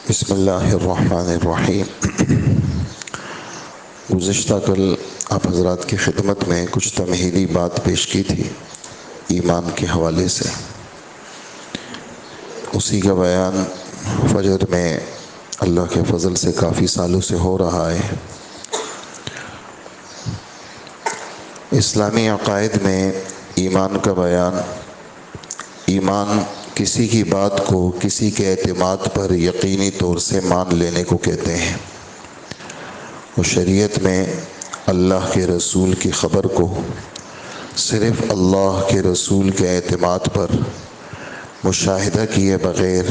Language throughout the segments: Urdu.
بسم اللہ الرحمن الرحیم۔ گزشتہ کل آپ حضرات کی خدمت میں کچھ تمہیدی بات پیش کی تھی ایمان کے حوالے سے، اسی کا بیان فجر میں اللہ کے فضل سے کافی سالوں سے ہو رہا ہے۔ اسلامی عقائد میں ایمان کا بیان، ایمان کسی کی بات کو کسی کے اعتماد پر یقینی طور سے مان لینے کو کہتے ہیں، اور شریعت میں اللہ کے رسول کی خبر کو صرف اللہ کے رسول کے اعتماد پر مشاہدہ کیے بغیر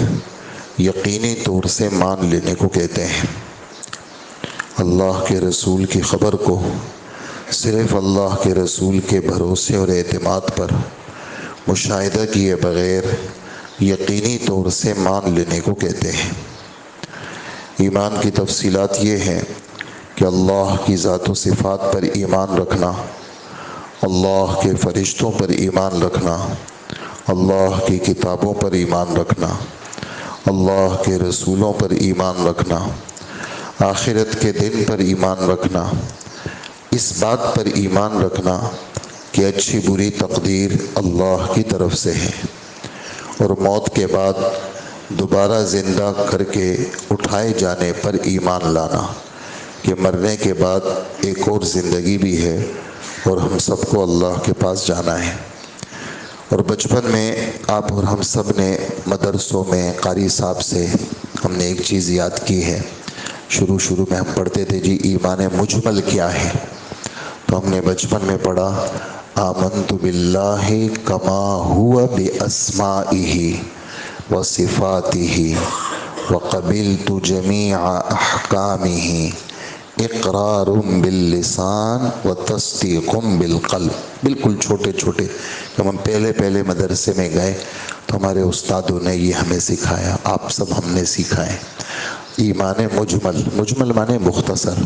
یقینی طور سے مان لینے کو کہتے ہیں۔ اللہ کے رسول کی خبر کو صرف اللہ کے رسول کے بھروسے اور اعتماد پر مشاہدہ کیے بغیر یقینی طور سے مان لینے کو کہتے ہیں۔ ایمان کی تفصیلات یہ ہیں کہ اللہ کی ذات و صفات پر ایمان رکھنا، اللہ کے فرشتوں پر ایمان رکھنا، اللہ کی کتابوں پر ایمان رکھنا، اللہ کے رسولوں پر ایمان رکھنا، آخرت کے دن پر ایمان رکھنا، اس بات پر ایمان رکھنا کہ اچھی بری تقدیر اللہ کی طرف سے ہے، اور موت کے بعد دوبارہ زندہ کر کے اٹھائے جانے پر ایمان لانا کہ مرنے کے بعد ایک اور زندگی بھی ہے اور ہم سب کو اللہ کے پاس جانا ہے۔ اور بچپن میں آپ اور ہم سب نے مدرسوں میں قاری صاحب سے ہم نے ایک چیز یاد کی ہے، شروع میں ہم پڑھتے تھے جی ایمان مجمل کیا ہے، تو ہم نے بچپن میں پڑھا آمنت باللہ کما ہوا باسمائہ وصفاتہ وقبلت جمیع احکامہ اقرار باللسان وتصدیق بالقلب۔ بالکل چھوٹے جب ہم پہلے مدرسے میں گئے تو ہمارے استادوں نے یہ ہمیں سکھایا، آپ سب ہم نے سیکھا ہے۔ ایمان مجمل معنی مختصر،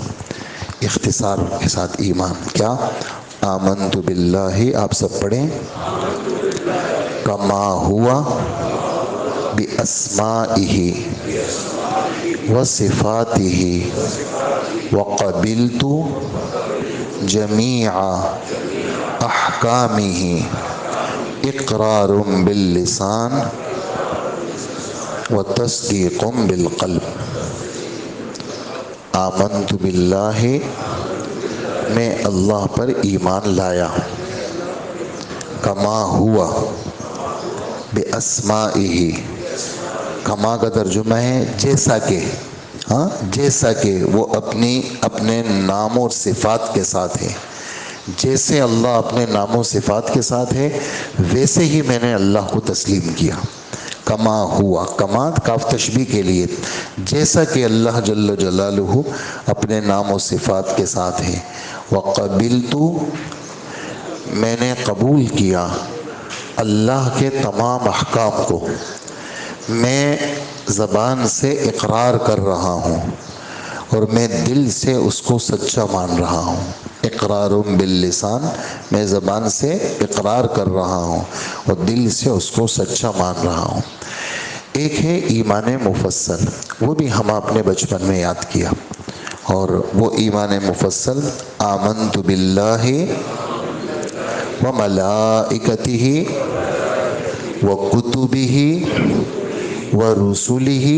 اختصار کے ساتھ ایمان کیا؟ آمنت باللہ، آپ سب پڑھیں، کما ہوا باسمائہ وصفاتہ وقبلت جمیع احکامہ اقرار باللسان وتصدیق بالقلب۔ آمنت باللہ، میں اللہ پر ایمان لایا، کما ہوا باسمائہ، کما کا ترجمہ ہے جیسا کہ، جیسا کہ وہ اپنے نام و صفات کے ساتھ ہے، جیسے اللہ اپنے نام و صفات کے ساتھ ہے ویسے ہی میں نے اللہ کو تسلیم کیا۔ کما ہوا، کما کاف تشبیہ کے لیے، جیسا کہ اللہ جل جلالہ اپنے نام و صفات کے ساتھ ہے۔ وقبلت، میں نے قبول کیا اللہ کے تمام احکام کو، میں زبان سے اقرار کر رہا ہوں اور میں دل سے اس کو سچا مان رہا ہوں۔ اقرار باللسان، میں زبان سے اقرار کر رہا ہوں اور دل سے اس کو سچا مان رہا ہوں۔ ایک ہے ایمان مفصل، وہ بھی ہم اپنے بچپن میں یاد کیا، اور وہ ایمان مفصل آمنت باللہ وملائکتہ وکتبہ ورسلہ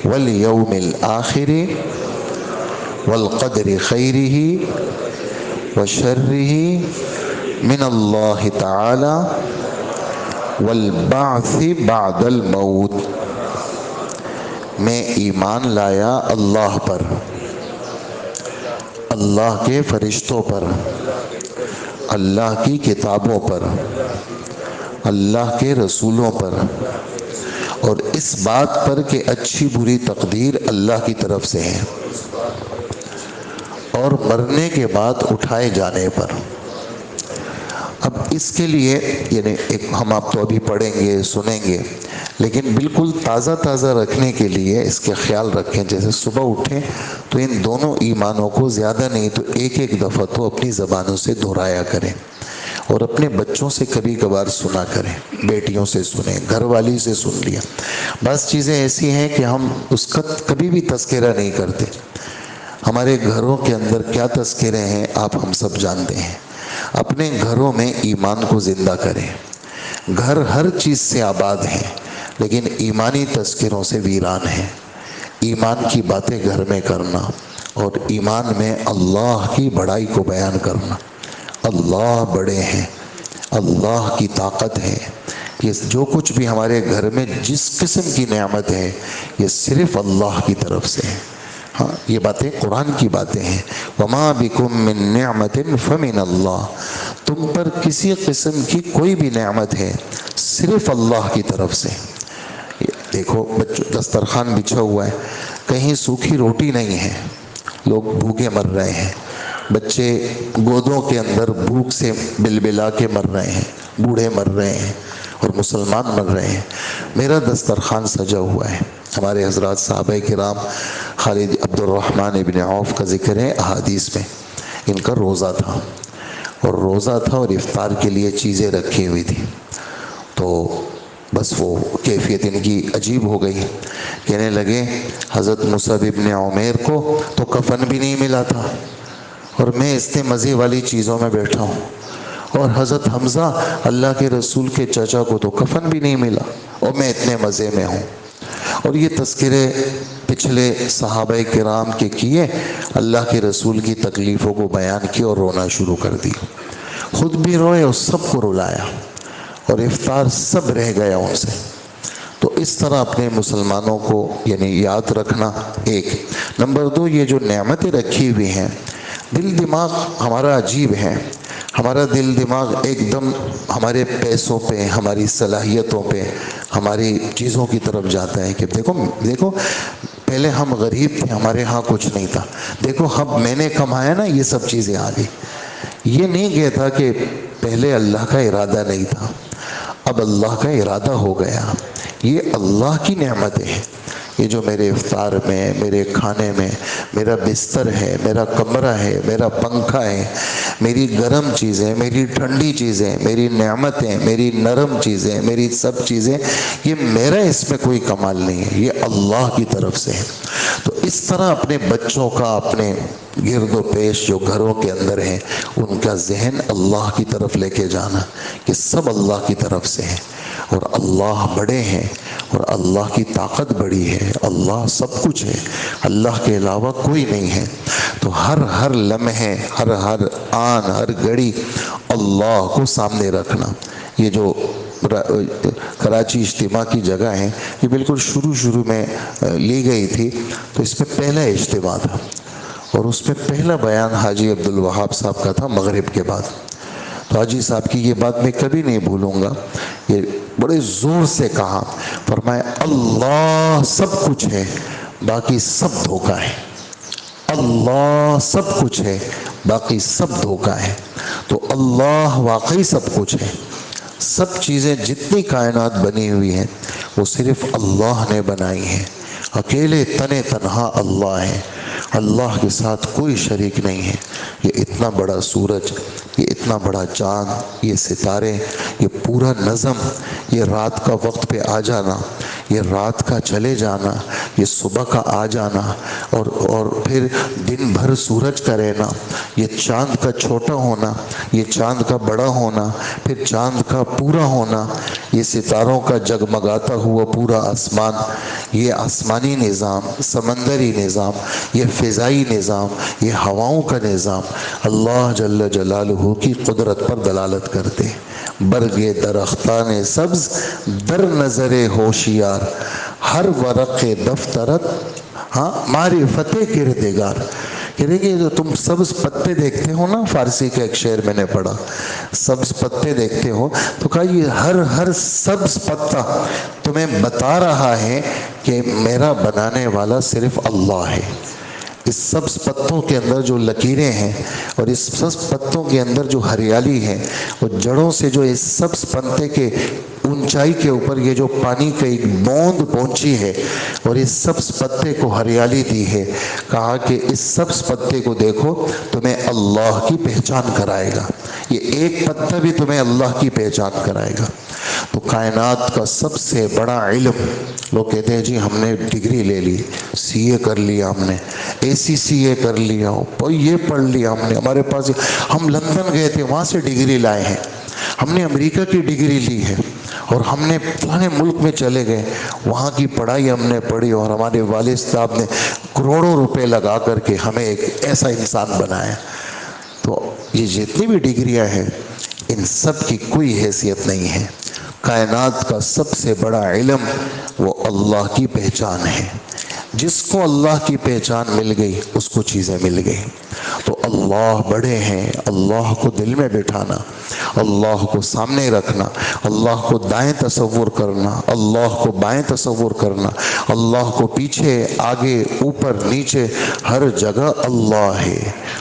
والیوم الآخر والقدر خیرہ وشرہ من اللہ تعالی والبعث بعد الموت۔ میں ایمان لایا اللہ پر، اللہ کے فرشتوں پر، اللہ کی کتابوں پر، اللہ کے رسولوں پر، اور اس بات پر کہ اچھی بری تقدیر اللہ کی طرف سے ہے، اور مرنے کے بعد اٹھائے جانے پر۔ اب اس کے لیے یعنی ہم آپ تو ابھی پڑھیں گے سنیں گے، لیکن بالکل تازہ رکھنے کے لیے اس کے خیال رکھیں، جیسے صبح اٹھیں تو ان دونوں ایمانوں کو زیادہ نہیں تو ایک دفعہ تو اپنی زبانوں سے دہرایا کریں، اور اپنے بچوں سے کبھی کبھار سنا کریں، بیٹیوں سے سنیں، گھر والی سے سن لیا۔ بعض چیزیں ایسی ہیں کہ ہم اس کا کبھی بھی تذکرہ نہیں کرتے۔ ہمارے گھروں کے اندر کیا تذکرے ہیں آپ ہم سب جانتے ہیں۔ اپنے گھروں میں ایمان کو زندہ کریں۔ گھر ہر چیز سے آباد ہیں لیکن ایمانی تذکروں سے ویران ہیں۔ ایمان کی باتیں گھر میں کرنا اور ایمان میں اللہ کی بڑائی کو بیان کرنا۔ اللہ بڑے ہیں، اللہ کی طاقت ہے، یہ جو کچھ بھی ہمارے گھر میں جس قسم کی نعمت ہے یہ صرف اللہ کی طرف سے ہے۔ ہاں، یہ باتیں قرآن کی باتیں ہیں۔ وَمَا بِكُم مِّن نِّعْمَةٍ فَمِنَ اللَّهِ، تم پر کسی قسم کی کوئی بھی نعمت ہے صرف اللہ کی طرف سے۔ دیکھو بچوں، دسترخوان بچھا ہوا ہے، کہیں سوکھی روٹی نہیں ہے، لوگ بھوکے مر رہے ہیں، بچے گودوں کے اندر بھوک سے بلبلا کے مر رہے ہیں، بوڑھے مر رہے ہیں اور مسلمان مر رہے ہیں۔ میرا دسترخوان سجا ہوا ہے۔ ہمارے حضرات صحابہ کرام، خالد عبد الرحمن ابن عوف کا ذکر ہے احادیث میں، ان کا روزہ تھا اور روزہ تھا اور افطار کے لیے چیزیں رکھی ہوئی تھی، تو بس وہ کیفیت ان کی عجیب ہو گئی۔ کہنے لگے حضرت مصعب ابن عمیر کو تو کفن بھی نہیں ملا تھا اور میں اتنے مزے والی چیزوں میں بیٹھا ہوں، اور حضرت حمزہ اللہ کے رسول کے چچا کو تو کفن بھی نہیں ملا اور میں اتنے مزے میں ہوں۔ اور یہ تذکرے پچھلے صحابہ کرام کے کیے، اللہ کے رسول کی تکلیفوں کو بیان کیا اور رونا شروع کر دی، خود بھی روئے اور سب کو رلایا، اور افطار سب رہ گیا ان سے۔ تو اس طرح اپنے مسلمانوں کو یعنی یاد رکھنا ایک۔ نمبر دو، یہ جو نعمتیں رکھی ہوئی ہیں، دل دماغ ہمارا عجیب ہے۔ ہمارا دل دماغ ایک دم ہمارے پیسوں پہ، ہماری صلاحیتوں پہ، ہماری چیزوں کی طرف جاتا ہے کہ دیکھو پہلے ہم غریب تھے، ہمارے ہاں کچھ نہیں تھا، دیکھو اب میں نے کمایا نا یہ سب چیزیں آ گئی۔ یہ نہیں کہتا کہ پہلے اللہ کا ارادہ نہیں تھا، اب اللہ کا ارادہ ہو گیا۔ یہ اللہ کی نعمتیں ہیں۔ یہ جو میرے افطار میں، میرے کھانے میں، میرا بستر ہے، میرا کمرہ ہے، میرا پنکھا ہے، میری گرم چیزیں، میری ٹھنڈی چیزیں، میری نعمتیں، میری نرم چیزیں، میری سب چیزیں، یہ میرا اس میں کوئی کمال نہیں ہے، یہ اللہ کی طرف سے ہے۔ تو اس طرح اپنے بچوں کا، اپنے گرد و پیش جو گھروں کے اندر ہیں، ان کا ذہن اللہ کی طرف لے کے جانا کہ سب اللہ کی طرف سے ہے، اور اللہ بڑے ہیں اور اللہ کی طاقت بڑی ہے، اللہ سب کچھ ہے، اللہ کے علاوہ کوئی نہیں ہے۔ تو ہر لمحے، ہر آن، ہر گھڑی اللہ کو سامنے رکھنا۔ یہ جو کراچی اجتماع کی جگہ ہے، یہ بالکل شروع میں لی گئی تھی، تو اس میں پہلا اجتماع تھا اور اس میں پہلا بیان حاجی عبد الوہاب صاحب کا تھا مغرب کے بعد۔ تو حاجی صاحب کی یہ بات میں کبھی نہیں بھولوں گا، یہ بڑے زور سے کہا، فرمایا اللہ سب کچھ ہے باقی سب دھوکہ ہے، اللہ سب کچھ ہے باقی سب دھوکہ ہے۔ تو اللہ واقعی سب کچھ ہے، سب چیزیں جتنی کائنات بنی ہوئی ہیں وہ صرف اللہ نے بنائی ہیں، اکیلے تنہا اللہ ہے، اللہ کے ساتھ کوئی شریک نہیں ہے۔ یہ اتنا بڑا سورج، یہ اتنا بڑا چاند، یہ ستارے، یہ پورا نظم، یہ رات کا وقت پہ آ جانا، یہ رات کا چلے جانا، یہ صبح کا آ جانا، اور پھر دن بھر سورج کا رہنا، یہ چاند کا چھوٹا ہونا، یہ چاند کا بڑا ہونا، پھر چاند کا پورا ہونا، یہ ستاروں کا جگمگاتا ہوا پورا آسمان، یہ آسمانی نظام، سمندری نظام، یہ فضائی نظام، یہ ہواؤں کا نظام، اللہ جل جلالہ کی قدرت پر دلالت کرتے۔ برگ درختان سبز در نظر ہوشیار، ہر ورق دفترت معرفت کردگار۔ کہ دیکھیے جو تم سبز پتے دیکھتے ہو نا، فارسی کا ایک شعر میں نے پڑھا، سبز پتے دیکھتے ہو، تو کہا یہ ہر سبز پتا تمہیں بتا رہا ہے کہ میرا بنانے والا صرف اللہ ہے۔ اس سبز پتوں کے اندر جو لکیریں ہیں اور اس سبز پتوں کے اندر جو ہریالی ہے، وہ جڑوں سے جو اس سبز پتے کے اونچائی کے اوپر یہ جو پانی کا ایک بوند پہنچی ہے اور اس سبز پتے کو ہریالی دی ہے، کہا کہ اس سبز پتے کو دیکھو تمہیں اللہ کی پہچان کرائے گا۔ یہ ایک پتا بھی تمہیں اللہ کی پہچان کرائے گا۔ تو کائنات کا سب سے بڑا علم، لوگ کہتے ہیں جی ہم نے ڈگری لے لی، سی اے کر لیا، ہم نے ACCA کر لیا، یہ پڑھ لیا ہم نے، ہمارے پاس ہم لندن گئے تھے وہاں سے ڈگری لائے ہیں، ہم نے امریکہ کی ڈگری لی ہے، اور ہم نے فلانے ملک میں چلے گئے، وہاں کی پڑھائی ہم نے پڑھی، اور ہمارے والد صاحب نے کروڑوں روپے لگا کر کے ہمیں ایک ایسا انسان بنایا۔ تو یہ جتنی بھی ڈگریاں ہیں ان سب کی کوئی حیثیت نہیں ہے۔ کائنات کا سب سے بڑا علم وہ اللہ کی پہچان ہے۔ جس کو اللہ کی پہچان مل گئی اس کو چیزیں مل گئی۔ تو اللہ بڑے ہیں، اللہ کو دل میں بٹھانا، اللہ کو سامنے رکھنا، اللہ کو دائیں تصور کرنا، اللہ کو بائیں تصور کرنا، اللہ کو پیچھے آگے اوپر نیچے ہر جگہ اللہ ہے۔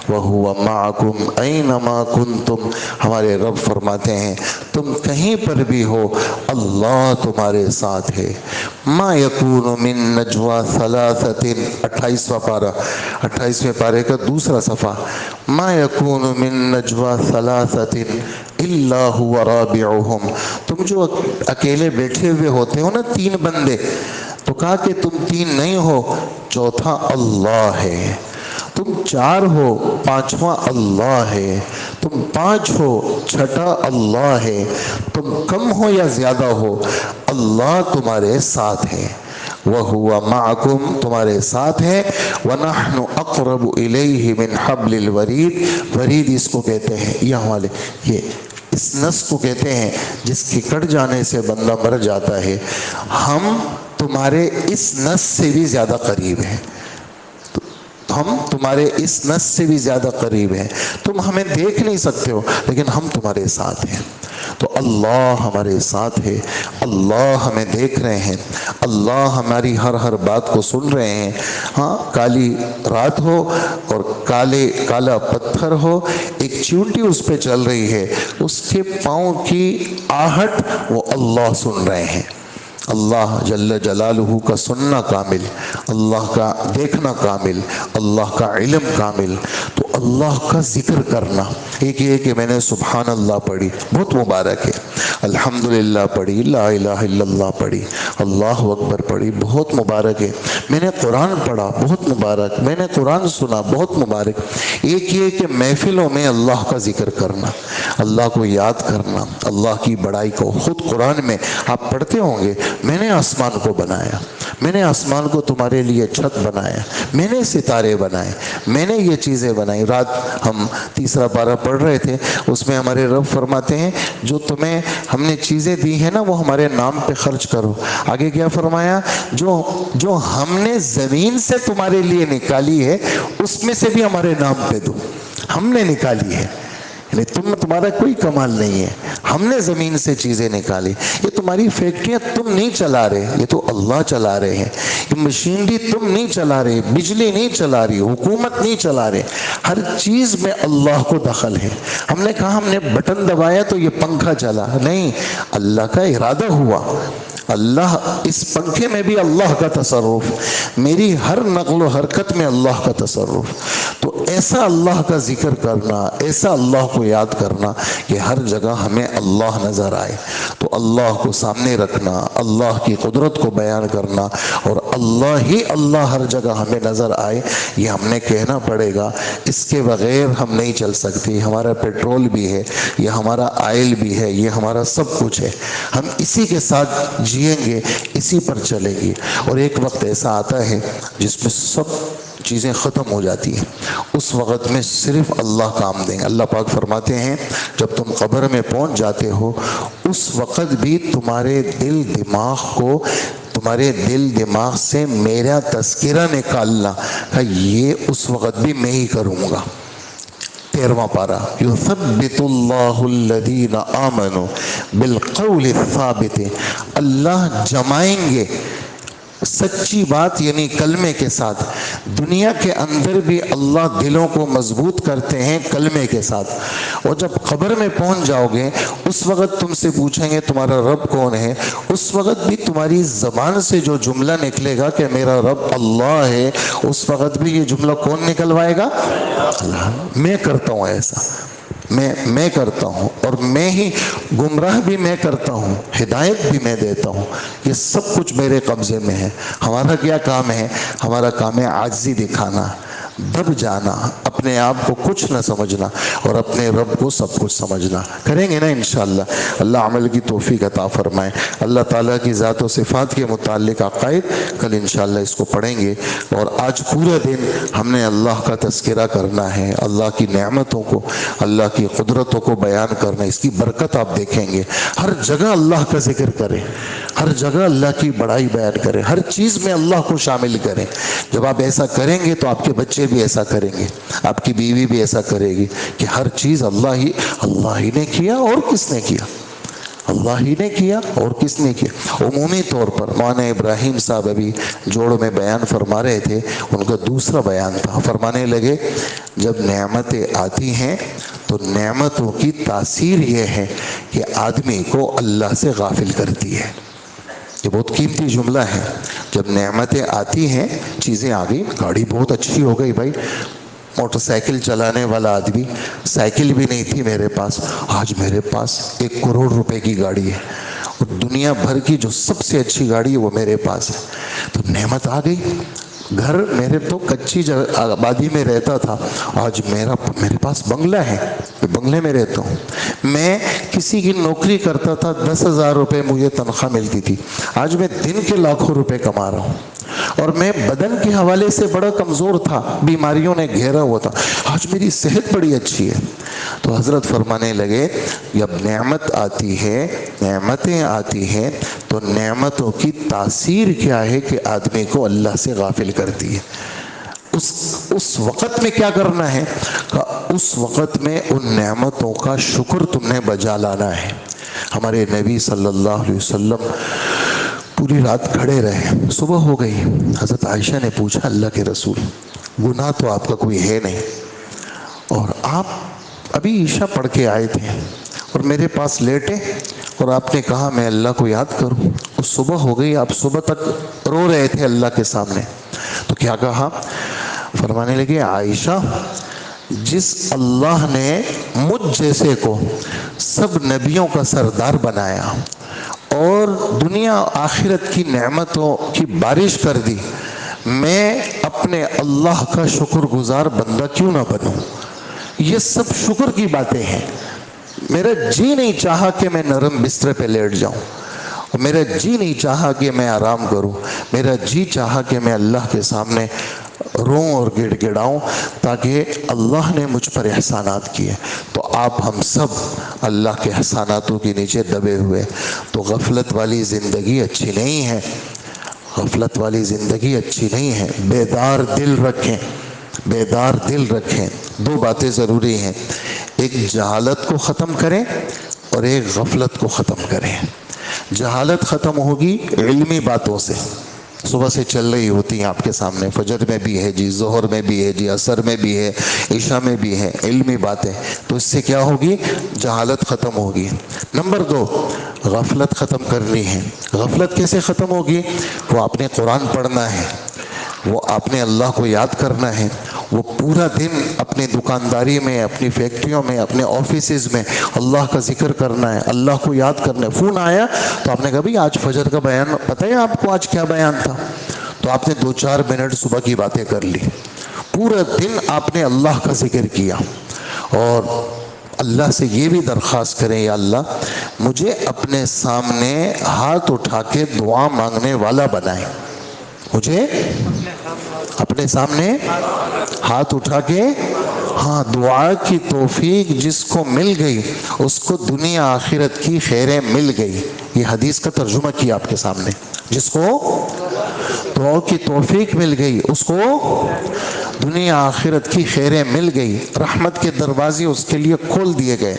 وَهُوَ مَعَكُمْ أَيْنَمَا كُنْتُمْ، ہمارے رب فرماتے ہیں تم کہیں پر بھی ہو اللہ تمہارے ساتھ ہے۔ مَا يَكُونُ مِن نَجْوَى ثَلَاثَةٍ، 28ویں پارے کا دوسرا صفحہ، مَا يَكُونُ مِن نَجْوَى ثَلَاثَةٍ إِلَّا هُوَ رَابِعُهُمْ، تم جو اکیلے بیٹھے ہوئے ہوتے ہو نا 3 بندے، تو کہا کہ تم 3 نہیں ہو، چوتھا اللہ ہے، تم 4 ہو، 5واں اللہ ہے، تم 5 ہو، 6واں اللہ ہے، تم کم ہو یا زیادہ ہو اللہ تمہارے ساتھ ہے۔ وَهُوَ مَعَكُمْ، تمہارے ساتھ ہے۔ وَنَحْنُ أَقْرَبُ إِلَيْهِ مِنْ حَبْلِ الْوَرِيدِ، ورید اس کو کہتے ہیں، یہ حوالے یہ اس نس کو کہتے ہیں جس کے کٹ جانے سے بندہ مر جاتا ہے، ہم تمہارے اس نس سے بھی زیادہ قریب ہیں، ہم تمہارے اس نس سے بھی زیادہ قریب ہیں، تم ہمیں دیکھ نہیں سکتے ہو لیکن ہم تمہارے ساتھ ہیں۔ تو اللہ ہمارے ساتھ ہے، اللہ ہمیں دیکھ رہے ہیں، اللہ ہماری ہر بات کو سن رہے ہیں۔ ہاں، کالی رات ہو اور کالا پتھر ہو، ایک چیونٹی اس پہ چل رہی ہے، اس کے پاؤں کی آہٹ وہ اللہ سن رہے ہیں۔ اللہ جل جلالہ کا سننا کامل، اللہ کا دیکھنا کامل، اللہ کا علم کامل۔ تو اللہ کا ذکر کرنا، ایک یہ کہ میں نے سبحان اللہ پڑھی، بہت مبارک ہے، الحمدللہ پڑھی، لا الہ الا اللہ پڑھی، اللہ اکبر پڑھی، بہت مبارک ہے، میں نے قرآن پڑھا، بہت مبارک، میں نے قرآن سنا، بہت مبارک۔ ایک یہ کہ محفلوں میں اللہ کا ذکر کرنا، اللہ کو یاد کرنا، اللہ کی بڑائی کو، خود قرآن میں آپ پڑھتے ہوں گے، میں نے آسمان کو بنایا، میں نے آسمان کو تمہارے لیے چھت بنایا، میں نے ستارے بنائے، میں نے یہ چیزیں بنائی۔ رات ہم تیسرا پارہ پڑھ رہے تھے، اس میں ہمارے رب فرماتے ہیں جو تمہیں ہم نے چیزیں دی ہیں نا وہ ہمارے نام پہ خرچ کرو۔ آگے کیا فرمایا؟ جو ہم نے زمین سے تمہارے لیے نکالی ہے اس میں سے بھی ہمارے نام پہ دو، ہم نے نکالی ہے، یعنی تمہارا کوئی کمال نہیں ہے، ہم نے زمین سے چیزیں نکالی۔ یہ تمہاری فیکٹریاں تم نہیں چلا رہے، یہ تو اللہ چلا رہے ہیں۔ یہ مشینری تم نہیں چلا رہے، بجلی نہیں چلا رہی، حکومت نہیں چلا رہے، ہر چیز میں اللہ کو دخل ہے۔ ہم نے کہا ہم نے بٹن دبایا تو یہ پنکھا چلا، نہیں، اللہ کا ارادہ ہوا، اللہ اس پنکھے میں بھی اللہ کا تصرف، میری ہر نقل و حرکت میں اللہ کا تصرف۔ تو ایسا اللہ کا ذکر کرنا، ایسا اللہ کو یاد کرنا کہ ہر جگہ ہمیں اللہ نظر آئے، تو اللہ کو سامنے رکھنا، اللہ کی قدرت کو بیان کرنا، اور اللہ ہی اللہ ہر جگہ ہمیں نظر آئے، یہ ہم نے کہنا پڑے گا۔ اس کے بغیر ہم نہیں چل سکتے، ہمارا پیٹرول بھی ہے، یہ ہمارا آئل بھی ہے، یہ ہمارا سب کچھ ہے، ہم اسی کے ساتھ جئیں گے، اسی پر چلیں گے۔ اور ایک وقت ایسا آتا ہے جس میں سب چیزیں ختم ہو جاتی ہیں، اس وقت میں صرف اللہ کام دیں گے۔ اللہ پاک فرماتے ہیں جب تم قبر میں پہنچ جاتے ہو اس وقت بھی تمہارے دل دماغ سے میرا تذکرہ نکالنا، یہ اس وقت بھی میں ہی کروں گا۔ 13واں پارہ، یثبت اللہ الذین آمنوا بالقول الثابت، اللہ جمائیں گے سچی بات یعنی کلمے کے ساتھ۔ دنیا کے اندر بھی اللہ دلوں کو مضبوط کرتے ہیں کلمے کے ساتھ، اور جب قبر میں پہنچ جاؤ گے اس وقت تم سے پوچھیں گے تمہارا رب کون ہے، اس وقت بھی تمہاری زبان سے جو جملہ نکلے گا کہ میرا رب اللہ ہے، اس وقت بھی یہ جملہ کون نکلوائے گا؟ اللہ، میں کرتا ہوں ایسا۔ میں کرتا ہوں، اور میں ہی گمراہ بھی میں کرتا ہوں، ہدایت بھی میں دیتا ہوں، یہ سب کچھ میرے قبضے میں ہے۔ ہمارا کیا کام ہے؟ ہمارا کام ہے عاجزی دکھانا، دب جانا، اپنے آپ کو کچھ نہ سمجھنا اور اپنے رب کو سب کچھ سمجھنا۔ کریں گے نا انشاءاللہ؟ اللہ عمل کی توفیق عطا فرمائے۔ اللہ تعالیٰ کی ذات و صفات کے متعلق عقائد کل انشاءاللہ اس کو پڑھیں گے، اور آج پورا دن ہم نے اللہ کا تذکرہ کرنا ہے، اللہ کی نعمتوں کو، اللہ کی قدرتوں کو بیان کرنا ہے۔ اس کی برکت آپ دیکھیں گے، ہر جگہ اللہ کا ذکر کریں، ہر جگہ اللہ کی بڑائی بیان کریں، ہر چیز میں اللہ کو شامل کریں۔ جب آپ ایسا کریں گے تو آپ کے بچے بھی ایسا کریں گے، آپ کی بیوی بھی ایسا کرے گی کہ ہر چیز اللہ ہی نے کیا، اور کس نے کیا؟ اللہ ہی نے کیا، اور کس نے کیا؟ عمومی طور پر مولانا ابراہیم صاحب ابھی جوڑ میں بیان فرما رہے تھے، ان کا دوسرا بیان تھا، فرمانے لگے جب نعمتیں آتی ہیں تو نعمتوں کی تاثیر یہ ہے کہ آدمی کو اللہ سے غافل کرتی ہے۔ یہ بہت قیمتی جملہ ہے۔ جب نعمتیں آتی ہیں، چیزیں آ گئی، گاڑی بہت اچھی ہو گئی بھائی، موٹر سائیکل چلانے والا آدمی، سائیکل بھی نہیں تھی میرے پاس، آج میرے پاس 1 کروڑ روپے کی گاڑی ہے، اور دنیا بھر کی جو سب سے اچھی گاڑی ہے وہ میرے پاس ہے، تو نعمت آ گئی۔ گھر میرے تو کچی آبادی میں رہتا تھا، آج میرے پاس بنگلہ ہے، بنگلے میں رہتا ہوں۔ میں کسی کی نوکری کرتا تھا، 10,000 روپے مجھے تنخواہ ملتی تھی، آج میں دن کے لاکھوں روپے کما رہا ہوں، اور میں بدن کے حوالے سے بڑا کمزور تھا، بیماریوں نے گھیرا ہوا تھا، آج میری صحت بڑی اچھی ہے۔ تو حضرت فرمانے لگے جب نعمت آتی ہے، نعمتیں آتی ہیں، تو نعمتوں کی تاثیر کیا ہے کہ آدمی کو اللہ سے غافل کرتی ہے۔ اس وقت میں کیا کرنا ہے؟ اس وقت میں ان نعمتوں کا شکر تم نے بجا لانا ہے۔ ہمارے نبی صلی اللہ علیہ وسلم پوری رات کھڑے رہے، صبح ہو گئی، حضرت عائشہ نے پوچھا اللہ کے رسول، گناہ تو آپ کا کوئی ہے نہیں، اور آپ ابھی عشاء پڑھ کے آئے تھے اور میرے پاس لیٹے، اور آپ نے کہا میں اللہ کو یاد کروں، اس صبح ہو گئی، آپ صبح تک رو رہے تھے اللہ کے سامنے، تو کیا کہا؟ فرمانے لگے عائشہ، جس اللہ نے مجھ جیسے کو سب نبیوں کا سردار بنایا اور دنیا آخرت کی نعمتوں کی بارش کر دی، میں اپنے اللہ کا شکر گزار بندہ کیوں نہ بنوں؟ یہ سب شکر کی باتیں ہیں۔ میرا جی نہیں چاہا کہ میں نرم بستر پہ لیٹ جاؤں، میرا جی نہیں چاہا کہ میں آرام کروں، میرا جی چاہا کہ میں اللہ کے سامنے روں اور گڑ گڑاؤں، تاکہ اللہ نے مجھ پر احسانات کیے۔ تو آپ ہم سب اللہ کے احساناتوں کے نیچے دبے ہوئے، تو غفلت والی زندگی اچھی نہیں ہے، غفلت والی زندگی اچھی نہیں ہے۔ بیدار دل رکھیں، بیدار دل رکھیں۔ 2 باتیں ضروری ہیں، ایک جہالت کو ختم کریں اور ایک غفلت کو ختم کریں۔ جہالت ختم ہوگی علمی باتوں سے، صبح سے چل رہی ہوتی ہیں آپ کے سامنے، فجر میں بھی ہے جی، ظہر میں بھی ہے جی، عصر میں بھی ہے، عشاء میں بھی ہے، علمی باتیں، تو اس سے کیا ہوگی؟ جہالت ختم ہوگی۔ نمبر 2، غفلت ختم کرنی ہے۔ غفلت کیسے ختم ہوگی؟ وہ آپ نے قرآن پڑھنا ہے، وہ آپ نے اللہ کو یاد کرنا ہے، وہ پورا دن اپنی دکانداری میں، اپنی فیکٹریوں میں، اپنے آفیسز میں اللہ کا ذکر کرنا ہے، اللہ کو یاد کرنا ہے۔ فون آیا تو آپ نے کہا بھئی آج فجر کا بیان پتہ ہے آپ کو آج کیا بیان تھا؟ تو آپ نے 2-4 منٹ صبح کی باتیں کر لی، پورا دن آپ نے اللہ کا ذکر کیا، اور اللہ سے یہ بھی درخواست کریں یا اللہ مجھے اپنے سامنے ہاتھ اٹھا کے دعا مانگنے والا بنائیں، مجھے اپنے سامنے ہاتھ اٹھا کے، ہاں، دعا کی توفیق جس کو مل گئی اس کو دنیا آخرت کی خیریں مل گئی۔ یہ حدیث کا ترجمہ کیا آپ کے سامنے، جس کو دعا کی توفیق مل گئی اس کو دنیا آخرت کی خیریں مل گئی، رحمت کے دروازے اس کے لیے کھول دیے گئے۔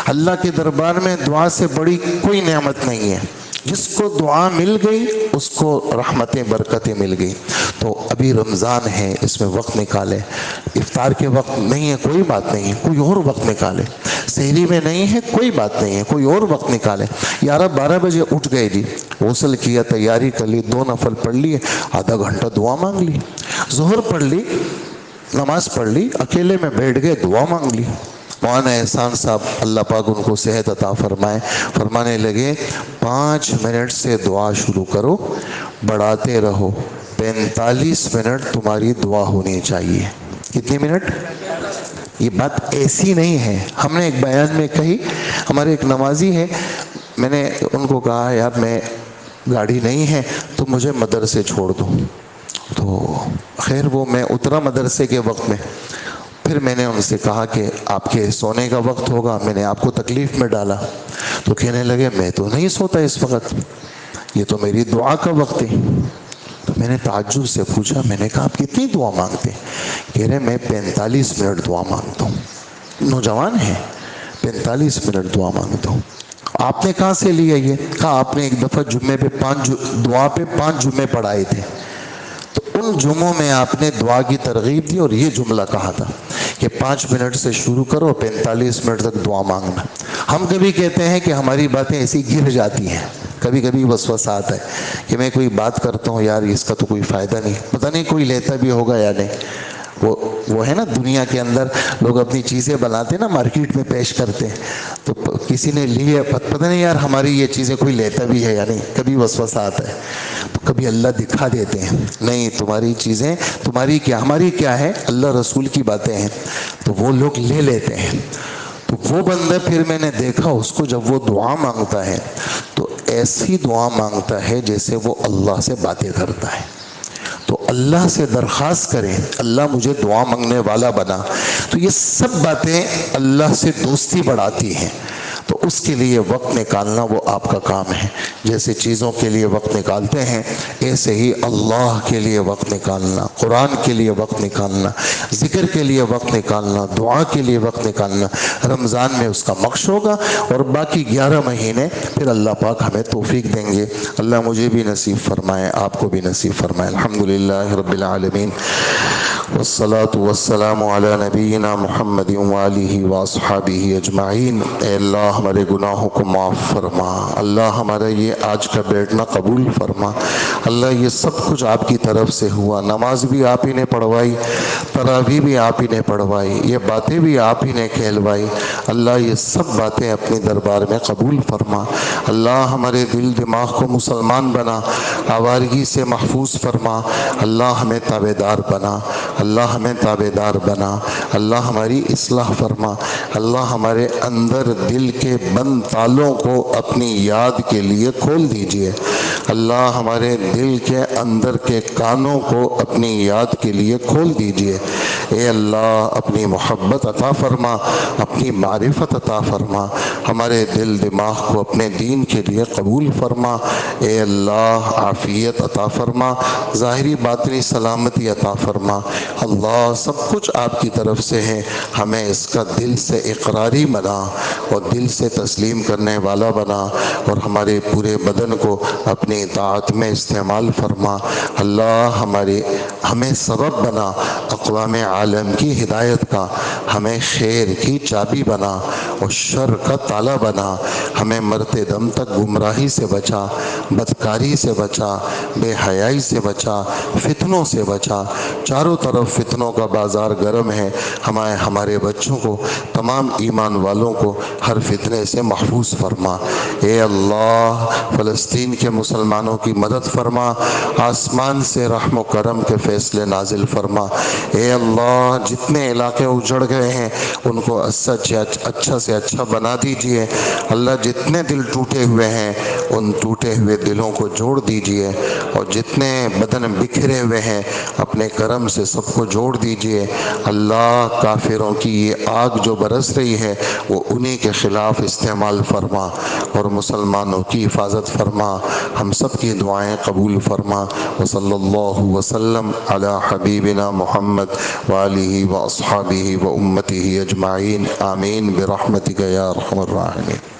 اللہ کے دربار میں دعا سے بڑی کوئی نعمت نہیں ہے، جس کو دعا مل گئی اس کو رحمتیں برکتیں مل گئی۔ تو ابھی رمضان ہے، اس میں وقت نکالے، افطار کے وقت نہیں ہے کوئی بات نہیں ہے، کوئی اور وقت نکالے، سحری میں نہیں ہے کوئی بات نہیں ہے، کوئی اور وقت نکالے۔ یار 12 بجے اٹھ گئے جی، غسل کیا، تیاری کر لی، 2 نفل پڑھ لیے، آدھا گھنٹہ دعا مانگ لی، ظہر پڑھ لی، نماز پڑھ لی، اکیلے میں بیٹھ گئے دعا مانگ لی، مولانا احسان صاحب اللہ پاک ان کو صحت عطا فرمائے، فرمانے لگے 5 منٹ سے دعا شروع کرو، بڑھاتے رہو، 45 منٹ تمہاری دعا ہونی چاہیے۔ کتنی منٹ؟ یہ بات ایسی نہیں ہے، ہم نے ایک بیان میں کہی، ہمارے ایک نمازی ہے، میں نے ان کو کہا یار میں گاڑی نہیں ہے تو مجھے مدرسے چھوڑ دو، تو خیر وہ میں اترا مدرسے کے وقت میں، پھر میں نے ان سے کہا کہ آپ کے سونے کا وقت ہوگا، میں نے آپ کو تکلیف میں ڈالا، تو کہنے لگے میں تو نہیں سوتا اس وقت، یہ تو میری دعا کا وقت ہے۔ تو میں نے تعجب سے پوچھا، میں نے کہا آپ کتنی دعا مانگتے؟ کہہ رہے میں 45 منٹ دعا مانگتا ہوں۔ نوجوان ہیں، 45 منٹ دعا مانگتا ہوں۔ آپ نے کہاں سے لیا یہ؟ کہا آپ نے ایک دفعہ جمعے پہ دعا پہ 5 جمعے پڑھائے تھے، تو ان جمعوں میں آپ نے دعا کی ترغیب دی اور یہ جملہ کہا تھا کہ 5 منٹ سے شروع کرو، 45 منٹ تک دعا مانگنا۔ ہم کبھی کہتے ہیں کہ ہماری باتیں ایسی گر جاتی ہیں، کبھی کبھی وسوسہ آتا ہے کہ میں کوئی بات کرتا ہوں یار اس کا تو کوئی فائدہ نہیں، پتہ نہیں کوئی لیتا بھی ہوگا یا نہیں۔ وہ ہے نا دنیا کے اندر لوگ اپنی چیزیں بناتے ہیں نا، مارکیٹ میں پیش کرتے ہیں، تو کسی نے لی ہے، پتہ نہیں یار ہماری یہ چیزیں کوئی لیتا بھی ہے یا نہیں، کبھی وسوسہ آتا ہے۔ تو کبھی اللہ دکھا دیتے ہیں نہیں تمہاری چیزیں، تمہاری کیا ہماری کیا ہے، اللہ رسول کی باتیں ہیں، تو وہ لوگ لے لیتے ہیں۔ تو وہ بندہ پھر میں نے دیکھا اس کو جب وہ دعا مانگتا ہے تو ایسی دعا مانگتا ہے جیسے وہ اللہ سے باتیں کرتا ہے۔ تو اللہ سے درخواست کریں اللہ مجھے دعا مانگنے والا بنا، تو یہ سب باتیں اللہ سے دوستی بڑھاتی ہیں۔ تو اس کے لیے وقت نکالنا وہ آپ کا کام ہے، جیسے چیزوں کے لیے وقت نکالتے ہیں ایسے ہی اللہ کے لیے وقت نکالنا، قرآن کے لیے وقت نکالنا، ذکر کے لیے وقت نکالنا، دعا کے لیے وقت نکالنا۔ رمضان میں اس کا مقص ہوگا اور باقی 11 مہینے پھر اللہ پاک ہمیں توفیق دیں گے۔ اللہ مجھے بھی نصیب فرمائے، آپ کو بھی نصیب فرمائے۔ الحمدللہ رب العالمین والصلاة والسلام علی نبینا محمد وآلہ واصحابہ اجمعین۔ اے اللہ ہمارے گناہوں کو معاف فرما، اللہ ہمارا یہ آج کا بیٹھنا قبول فرما۔ اللہ یہ سب کچھ آپ کی طرف سے ہوا، نماز بھی آپ ہی نے پڑھوائی، تراویح بھی آپ ہی نے پڑھوائی، یہ باتیں بھی آپ ہی نے کہلوائی۔ اللہ یہ سب باتیں اپنے دربار میں قبول فرما۔ اللہ ہمارے دل دماغ کو مسلمان بنا، آوارگی سے محفوظ فرما۔ اللہ ہمیں تابع دار بنا، اللہ ہمیں تابع دار بنا، اللہ ہماری اصلاح فرما۔ اللہ ہمارے اندر دل کے بند تالوں کو اپنی یاد کے لیے کھول دیجئے۔ اللہ ہمارے دل کے اندر کے کانوں کو اپنی یاد کے لیے کھول دیجئے۔ اے اللہ اپنی محبت عطا فرما، اپنی معرفت عطا فرما، ہمارے دل دماغ کو اپنے دین کے لیے قبول فرما۔ اے اللہ عافیت عطا فرما، ظاہری باطنی سلامتی عطا فرما۔ اللہ سب کچھ آپ کی طرف سے ہے، ہمیں اس کا دل سے اقراری بنا اور دل سے تسلیم کرنے والا بنا، اور ہمارے پورے بدن کو اپنی اطاعت میں استعمال فرما۔ اللہ ہمیں سبب بنا اقوام عالم کی ہدایت کا، ہمیں خیر کی چابی بنا اور شر کا تالا بنا۔ ہمیں مرتے دم تک گمراہی سے بچا، بدکاری سے بچا، بے حیائی سے بچا، فتنوں سے بچا۔ چاروں طرف فتنوں کا بازار گرم ہے، ہمارے بچوں کو، تمام ایمان والوں کو ہر فتنے سے محفوظ فرما۔ اے اللہ فلسطین کے مسلمانوں کی مدد فرما، آسمان سے رحم و کرم کے فیصلے نازل فرما۔ اے اللہ جتنے علاقے اجڑ گئے ہیں ان کو اچھا سے اچھا بنا دیجئے۔ اللہ جتنے دل ٹوٹے ہوئے ہیں ان ٹوٹے ہوئے دلوں کو جوڑ دیجئے، اور جتنے بدن بکھرے ہوئے ہیں اپنے کرم سے سب کو جوڑ دیجئے۔ اللہ کافروں کی یہ آگ جو برس رہی ہے وہ انہی کے خلاف استعمال فرما اور مسلمانوں کی حفاظت فرما، ہم سب کی دعائیں قبول فرما۔ وصلی اللہ وسلم علی حبیبنا محمد وآلہ واصحابہ وامتہ اجمعین، آمین برحمتک یا ارحم الراحمین۔